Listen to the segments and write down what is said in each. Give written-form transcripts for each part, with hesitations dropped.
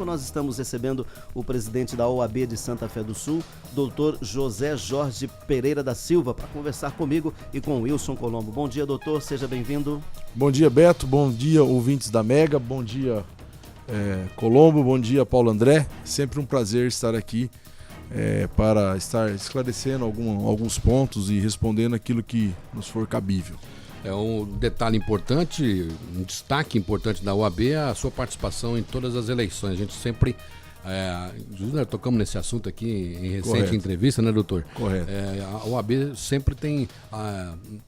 nós estamos recebendo o presidente da OAB de Santa Fé do Sul, doutor José Jorge Pereira da Silva, para conversar comigo e com o Wilson Colombo. Bom dia, doutor, seja bem-vindo. Bom dia, Beto, bom dia, ouvintes da Mega, bom dia, Colombo, bom dia, Paulo André. Sempre um prazer estar aqui para estar esclarecendo alguns pontos e respondendo aquilo que nos for cabível. É um detalhe importante, um destaque importante da OAB é a sua participação em todas as eleições. A gente sempre, tocamos nesse assunto aqui em recente Correto. Entrevista, né, doutor? Correto. A OAB sempre tem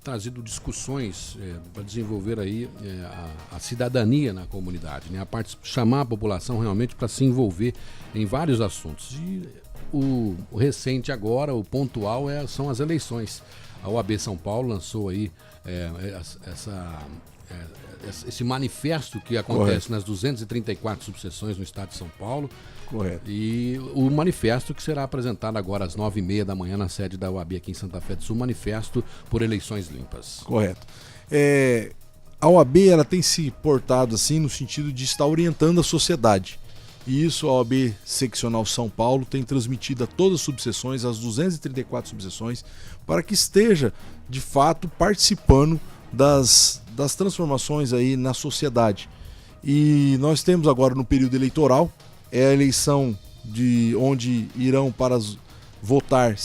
trazido discussões para desenvolver aí a cidadania na comunidade, né? Chamar a população realmente para se envolver em vários assuntos. E o recente agora, o pontual, são as eleições. A OAB São Paulo lançou aí esse manifesto que acontece Correto. nas 234 subseções no estado de São Paulo. Correto. E o manifesto que será apresentado agora às 9h30 da manhã na sede da OAB aqui em Santa Fé do Sul, Manifesto por Eleições Limpas. Correto. A OAB ela tem se portado assim no sentido de estar orientando a sociedade. E isso a OAB Seccional São Paulo tem transmitido a todas as subseções, as 234 subseções, para que esteja, de fato, participando das transformações aí na sociedade. E nós temos agora no período eleitoral, a eleição onde irão votar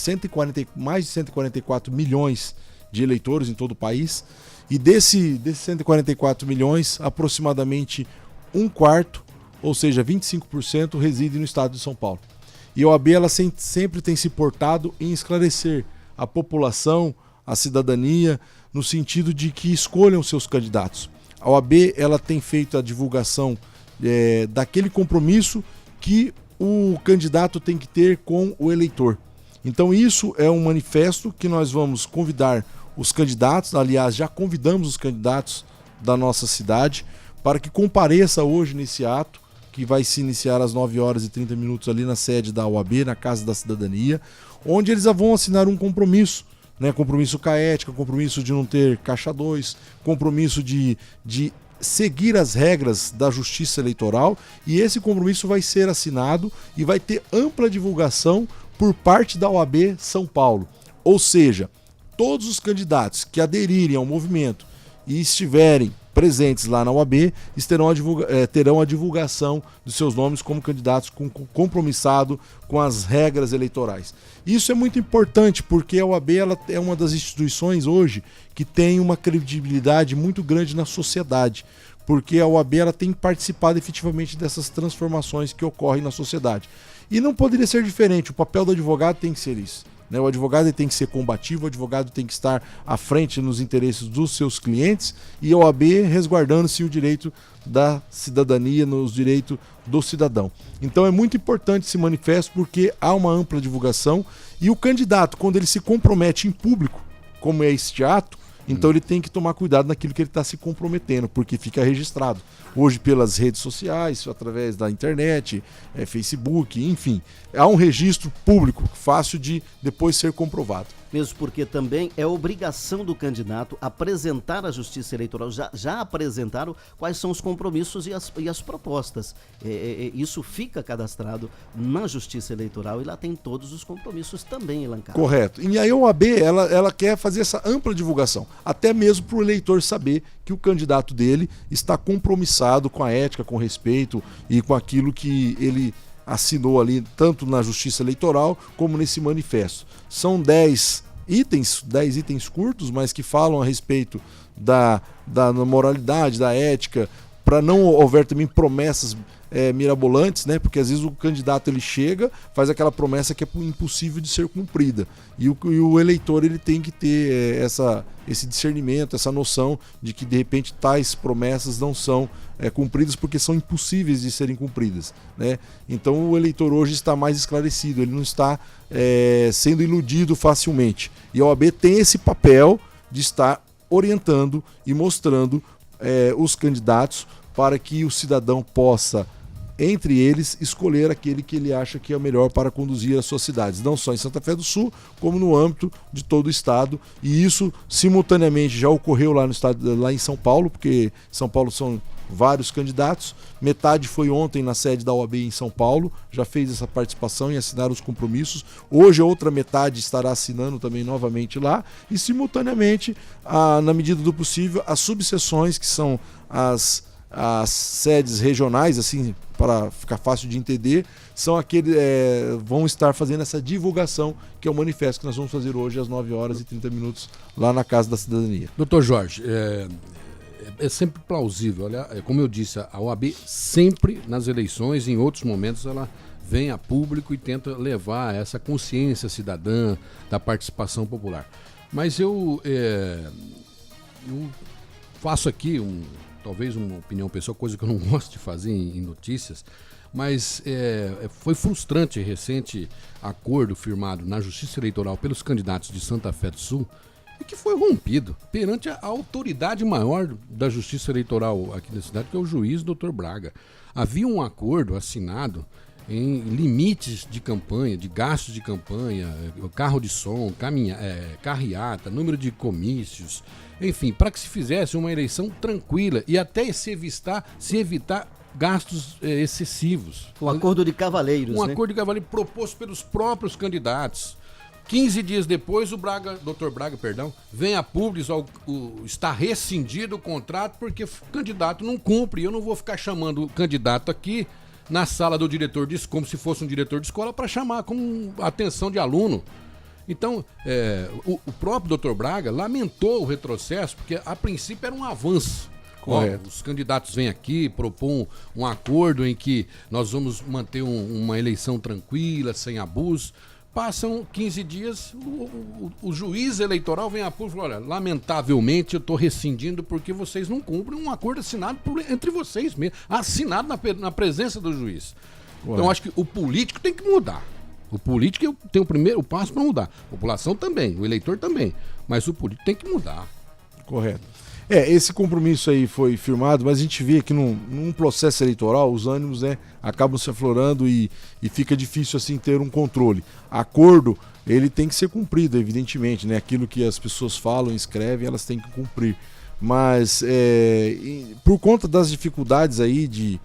mais de 144 milhões de eleitores em todo o país. E desses 144 milhões, aproximadamente um quarto, ou seja, 25% reside no estado de São Paulo. E a OAB ela sempre tem se portado em esclarecer a população, a cidadania, no sentido de que escolham seus candidatos. A OAB ela tem feito a divulgação daquele compromisso que o candidato tem que ter com o eleitor. Então isso é um manifesto que nós vamos convidar os candidatos, aliás, já convidamos os candidatos da nossa cidade para que compareça hoje nesse ato, que vai se iniciar às 9h30 ali na sede da OAB, na Casa da Cidadania, onde eles vão assinar um compromisso, né? Compromisso com a ética, compromisso de não ter caixa 2, compromisso de seguir as regras da Justiça Eleitoral, e esse compromisso vai ser assinado e vai ter ampla divulgação por parte da OAB São Paulo. Ou seja, todos os candidatos que aderirem ao movimento e estiverem presentes lá na OAB terão a divulgação dos seus nomes como candidatos compromissado com as regras eleitorais. Isso é muito importante porque a OAB ela é uma das instituições hoje que tem uma credibilidade muito grande na sociedade, porque a OAB ela tem participado efetivamente dessas transformações que ocorrem na sociedade. E não poderia ser diferente, o papel do advogado tem que ser isso. O advogado tem que ser combativo, o advogado tem que estar à frente nos interesses dos seus clientes e a OAB resguardando-se o direito da cidadania, nos direitos do cidadão. Então é muito importante esse manifesto porque há uma ampla divulgação e o candidato, quando ele se compromete em público, como é este ato, então ele tem que tomar cuidado naquilo que ele está se comprometendo, porque fica registrado. Hoje pelas redes sociais, através da internet, Facebook, enfim. Há um registro público, fácil de depois ser comprovado. Mesmo porque também é obrigação do candidato apresentar à Justiça Eleitoral, já apresentaram quais são os compromissos e as propostas. Isso fica cadastrado na Justiça Eleitoral e lá tem todos os compromissos também elencados. Correto. E aí a OAB ela quer fazer essa ampla divulgação, até mesmo para o eleitor saber que o candidato dele está compromissado com a ética, com o respeito e com aquilo que ele assinou ali, tanto na Justiça Eleitoral como nesse manifesto. São 10 itens curtos, mas que falam a respeito da moralidade, da ética, para não houver também promessas mirabolantes, né? Porque às vezes o candidato ele chega, faz aquela promessa que é impossível de ser cumprida. E o eleitor ele tem que ter esse discernimento, essa noção de que de repente tais promessas não são cumpridas porque são impossíveis de serem cumpridas, né? Então o eleitor hoje está mais esclarecido, ele não está sendo iludido facilmente. E a OAB tem esse papel de estar orientando e mostrando os candidatos para que o cidadão possa, entre eles, escolher aquele que ele acha que é o melhor para conduzir as suas cidades, não só em Santa Fé do Sul, como no âmbito de todo o estado. E isso simultaneamente já ocorreu lá no estado, lá em São Paulo, porque São Paulo são vários candidatos. Metade foi ontem na sede da OAB em São Paulo, já fez essa participação e assinaram os compromissos. Hoje a outra metade estará assinando também novamente lá e simultaneamente, na medida do possível, as subseções, que são as sedes regionais, assim, para ficar fácil de entender, são aqueles vão estar fazendo essa divulgação, que é o manifesto que nós vamos fazer hoje às 9h30 lá na Casa da Cidadania. Doutor Jorge, é sempre plausível, olha, como eu disse, a OAB sempre nas eleições, em outros momentos, ela vem a público e tenta levar essa consciência cidadã da participação popular. Mas eu faço aqui talvez uma opinião pessoal, coisa que eu não gosto de fazer em notícias, mas foi frustrante o recente acordo firmado na Justiça Eleitoral pelos candidatos de Santa Fé do Sul e que foi rompido perante a autoridade maior da Justiça Eleitoral aqui da cidade, que é o juiz Dr. Braga. Havia um acordo assinado em limites de campanha, de gastos de campanha, carro de som, carreata, número de comícios, enfim, para que se fizesse uma eleição tranquila e até se evitar gastos excessivos. Um acordo de cavaleiros, né? Acordo de cavaleiros proposto pelos próprios candidatos. 15 dias depois, o Dr. Braga, vem a público, está rescindido o contrato porque o candidato não cumpre. Eu não vou ficar chamando o candidato aqui na sala do diretor como se fosse um diretor de escola para chamar como atenção de aluno. Então, o próprio Dr. Braga lamentou o retrocesso, porque a princípio era um avanço. Os candidatos vêm aqui, propõem um acordo em que nós vamos manter uma eleição tranquila, sem abuso. Passam 15 dias, o juiz eleitoral vem a público e fala: olha, lamentavelmente eu estou rescindindo porque vocês não cumprem um acordo assinado entre vocês mesmos, assinado na presença do juiz. Então, acho que o político tem que mudar. O político tem o primeiro passo para mudar. A população também, o eleitor também. Mas o político tem que mudar. Correto. Esse compromisso aí foi firmado, mas a gente vê que num processo eleitoral os ânimos acabam se aflorando e fica difícil assim ter um controle. Acordo, ele tem que ser cumprido, evidentemente, né? Aquilo que as pessoas falam, escrevem, elas têm que cumprir. Mas por conta das dificuldades aí de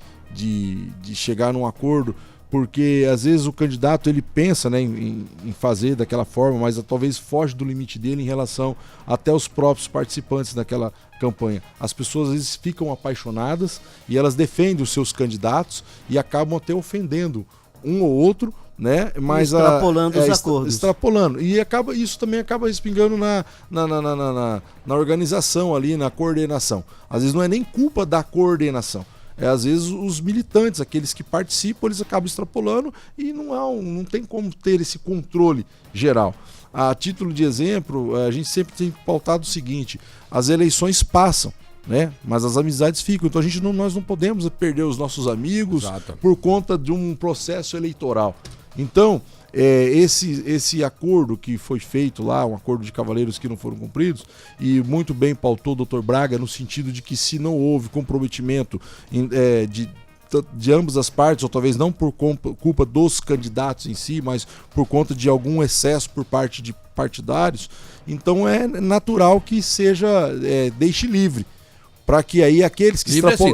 chegar num acordo, porque às vezes o candidato ele pensa, né, em fazer daquela forma, mas talvez foge do limite dele em relação até os próprios participantes daquela campanha. As pessoas às vezes ficam apaixonadas e elas defendem os seus candidatos e acabam até ofendendo um ou outro, né? Mas extrapolando os acordos. Extrapolando. E isso também acaba respingando na organização ali, na coordenação. Às vezes não é nem culpa da coordenação. Às vezes os militantes, aqueles que participam, eles acabam extrapolando e não tem como ter esse controle geral. A título de exemplo, a gente sempre tem pautado o seguinte: as eleições passam, né? Mas as amizades ficam. Então nós não podemos perder os nossos amigos. Exato. Por conta de um processo eleitoral. Então, esse acordo que foi feito lá, um acordo de cavaleiros que não foram cumpridos, e muito bem pautou o Dr. Braga no sentido de que se não houve comprometimento de ambas as partes, ou talvez não por culpa dos candidatos em si, mas por conta de algum excesso por parte de partidários, então é natural que deixe livre. Para que aí aqueles que extrapolam.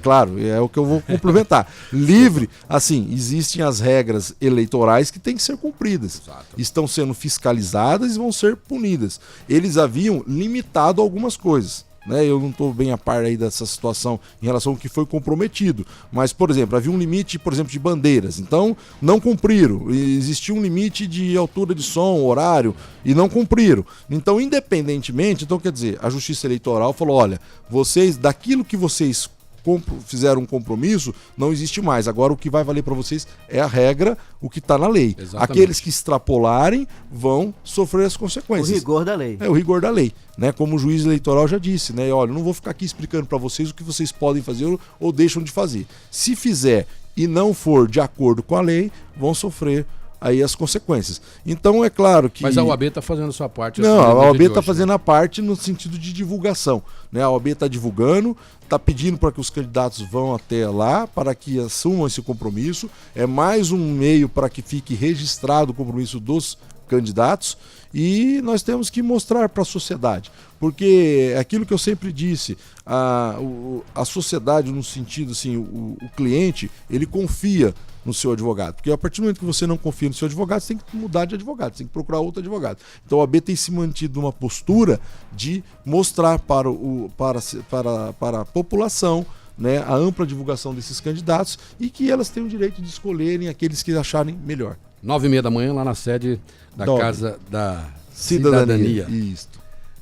Claro, é o que eu vou complementar. Livre, assim, existem as regras eleitorais que têm que ser cumpridas. Exato. Estão sendo fiscalizadas e vão ser punidas. Eles haviam limitado algumas coisas. Né? Eu não estou bem a par aí dessa situação em relação ao que foi comprometido. Mas, por exemplo, havia um limite, por exemplo, de bandeiras. Então, não cumpriram. Existia um limite de altura de som, horário, e não cumpriram. Então, independentemente, quer dizer, a Justiça Eleitoral falou: olha, daquilo que vocês fizeram um compromisso, não existe mais. Agora o que vai valer para vocês é a regra, o que está na lei. Exatamente. Aqueles que extrapolarem vão sofrer as consequências. O rigor da lei. O rigor da lei. Né? Como o juiz eleitoral já disse, né? Olha, eu não vou ficar aqui explicando para vocês o que vocês podem fazer ou deixam de fazer. Se fizer e não for de acordo com a lei, vão sofrer aí as consequências. Então é claro que... Mas a OAB está fazendo a sua parte. Não, a OAB está fazendo a parte no sentido de divulgação. Né? A OAB está divulgando, está pedindo para que os candidatos vão até lá, para que assumam esse compromisso. É mais um meio para que fique registrado o compromisso dos candidatos, e nós temos que mostrar para a sociedade, porque é aquilo que eu sempre disse, a sociedade, no sentido assim, o cliente, ele confia no seu advogado, porque a partir do momento que você não confia no seu advogado, você tem que mudar de advogado, você tem que procurar outro advogado. Então a OAB tem se mantido numa postura de mostrar para a população, né, a ampla divulgação desses candidatos, e que elas têm o direito de escolherem aqueles que acharem melhor. 9h30 da manhã, lá na sede da Casa da Cidadania. Isso.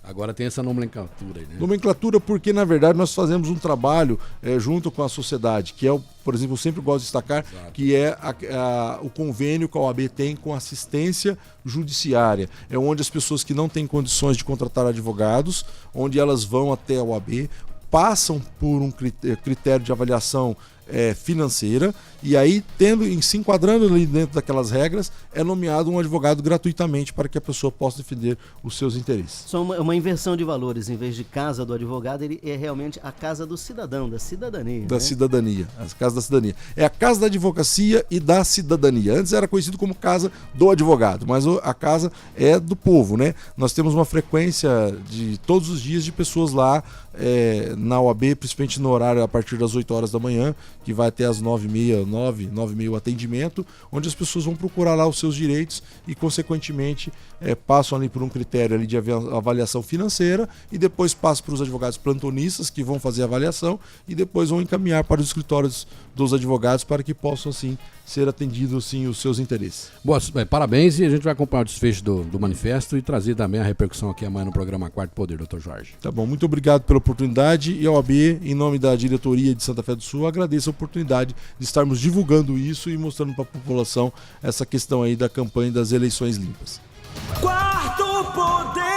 Agora tem essa nomenclatura aí, né? Nomenclatura porque, na verdade, nós fazemos um trabalho junto com a sociedade, que é, por exemplo, eu sempre gosto de destacar, exato, que é o convênio que a OAB tem com assistência judiciária. É onde as pessoas que não têm condições de contratar advogados, onde elas vão até a OAB, passam por um critério de avaliação financeira, e aí, se enquadrando ali dentro daquelas regras, é nomeado um advogado gratuitamente para que a pessoa possa defender os seus interesses. Só uma inversão de valores, em vez de casa do advogado, ele é realmente a casa do cidadão, da cidadania. Da cidadania, a casa da cidadania. É a casa da advocacia e da cidadania. Antes era conhecido como casa do advogado, mas a casa é do povo, né? Nós temos uma frequência de todos os dias de pessoas lá na OAB, principalmente no horário a partir das 8 horas da manhã, que vai até as 9h30 o atendimento, onde as pessoas vão procurar lá os seus direitos e, consequentemente, passam ali por um critério ali de avaliação financeira, e depois passam para os advogados plantonistas, que vão fazer a avaliação, e depois vão encaminhar para os escritórios dos advogados para que possam, assim, ser atendidos, sim, os seus interesses. Boa, parabéns, e a gente vai acompanhar o desfecho do manifesto e trazer também a repercussão aqui amanhã no programa Quarto Poder, Dr. Jorge. Tá bom, muito obrigado pela oportunidade, e a OAB, em nome da diretoria de Santa Fé do Sul, agradeço a oportunidade de estarmos divulgando isso e mostrando para a população essa questão aí da campanha das eleições limpas. Quarto Poder.